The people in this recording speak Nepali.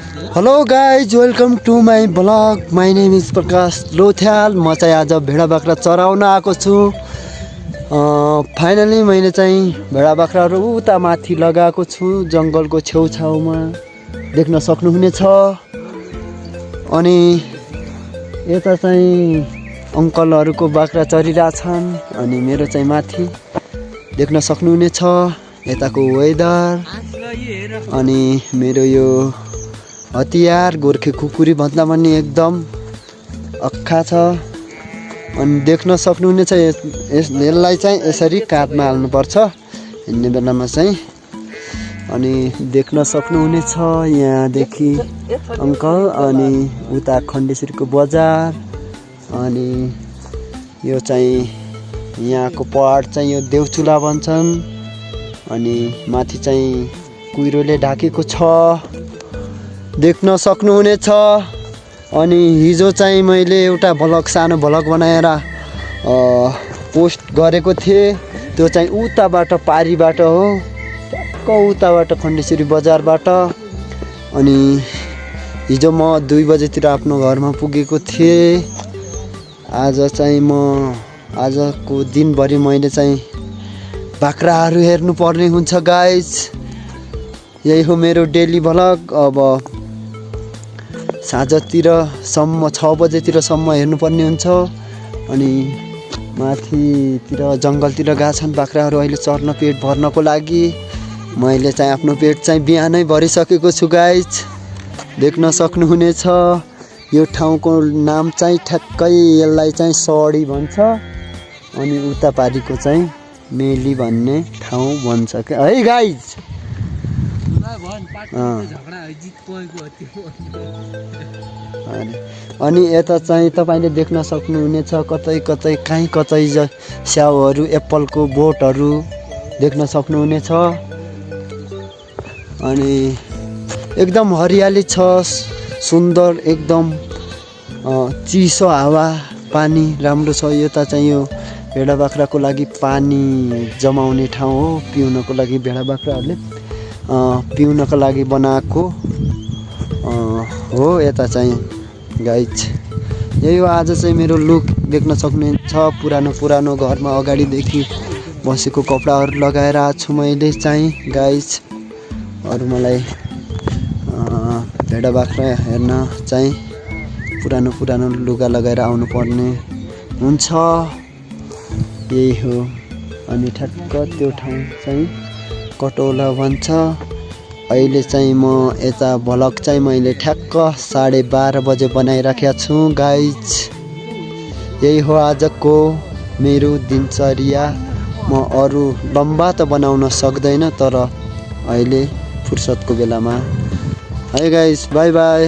Hello guys, welcome to my blog. My name is Prakash Lothyal. म चाहिँ आज भेडा बाख्रा चराउन आएको छु। फाइनली मैले चाहिँ भेडा बाख्राहरू उता माथि लगाएको छु, जङ्गलको छेउछाउमा देख्न सक्नुहुनेछ। अनि यता चाहिँ अङ्कलहरूको बाख्रा चरिरहेछन् अनि मेरो चाहिँ माथि देख्न सक्नुहुनेछ यताको वेदर। अनि मेरो यो हतियार गोर्खे खुकुरी भन्दा पनि एकदम अक्खा छ। अनि देख्न सक्नुहुनेछ यसलाई चाहिँ यसरी काँधमा हाल्नुपर्छ हिँड्ने बेलामा चाहिँ। अनि देख्न सक्नुहुनेछ यहाँदेखि अङ्कल अनि उता खण्डेश्वरीको बजार। अनि यो चाहिँ यहाँको पहाड चाहिँ यो देउचुला भन्छन्। अनि माथि चाहिँ कुहिरोले ढाकेको छ, देख्न सक्नुहुनेछ। अनि हिजो चाहिँ मैले एउटा भ्लग, सानो भ्लग बनाएर पोस्ट गरेको थिएँ। त्यो चाहिँ उताबाट पारीबाट हो, ट्याक्क उताबाट खण्डेश्वरी बजारबाट। अनि हिजो म 2 बजेतिर आफ्नो घरमा पुगेको थिएँ। आज चाहिँ म आजको दिनभरि मैले चाहिँ बाख्राहरू हेर्नु पर्ने हुन्छ गाइज। यही हो मेरो डेली भ्लग। अब साँझतिरसम्म 6 बजेतिरसम्म हेर्नुपर्ने हुन्छ। अनि माथितिर जङ्गलतिर गएको छन् बाख्राहरू अहिले चर्न, पेट भर्नको लागि। मैले चाहिँ आफ्नो पेट चाहिँ बिहानै भरिसकेको छु गाइज, देख्न सक्नुहुनेछ। यो ठाउँको नाम चाहिँ ठ्याक्कै यसलाई चाहिँ सडी भन्छ। अनि उता पारीको चाहिँ मेली भन्ने ठाउँ भन्छ क्या है गाइज। अनि यता चाहिँ तपाईँले देख्न सक्नुहुनेछ कतै कतै कहीँ कतै स्याउहरू, एप्पलको बोटहरू देख्न सक्नुहुनेछ। अनि एकदम हरियाली छ, सुन्दर, एकदम चिसो हावा पानी राम्रो छ। यता चाहिँ यो भेडा बाख्राको लागि पानी जमाउने ठाउँ हो, पिउनको लागि भेडा बाख्राहरूले पिउनको लागि बनाएको हो यता चाहिँ गाइज। यही हो आज चाहिँ मेरो लुक, देख्न सक्नुहुन्छ। पुरानो घरमा अगाडिदेखि बसेको कपडाहरू लगाएर आएको छु मैले चाहिँ गाइज। अरू मलाई भेडा बाख्रा हेर्न चाहिँ पुरानो लुगा लगाएर आउनु पर्ने हुन्छ। यही हो। अनि ठ्याक्क त्यो ठाउँ चाहिँ कटौला भन्छ। अहिले चाहिँ म यता भ्लग चाहिँ मैले ठ्याक्क 12:30 बजे बनाइराखेको छु गाइज। यही हो आजको मेरो दिनचर्या। म अरू लम्बा त बनाउन सक्दैन, तर अहिले फुर्सदको बेलामा है गाइज। By by.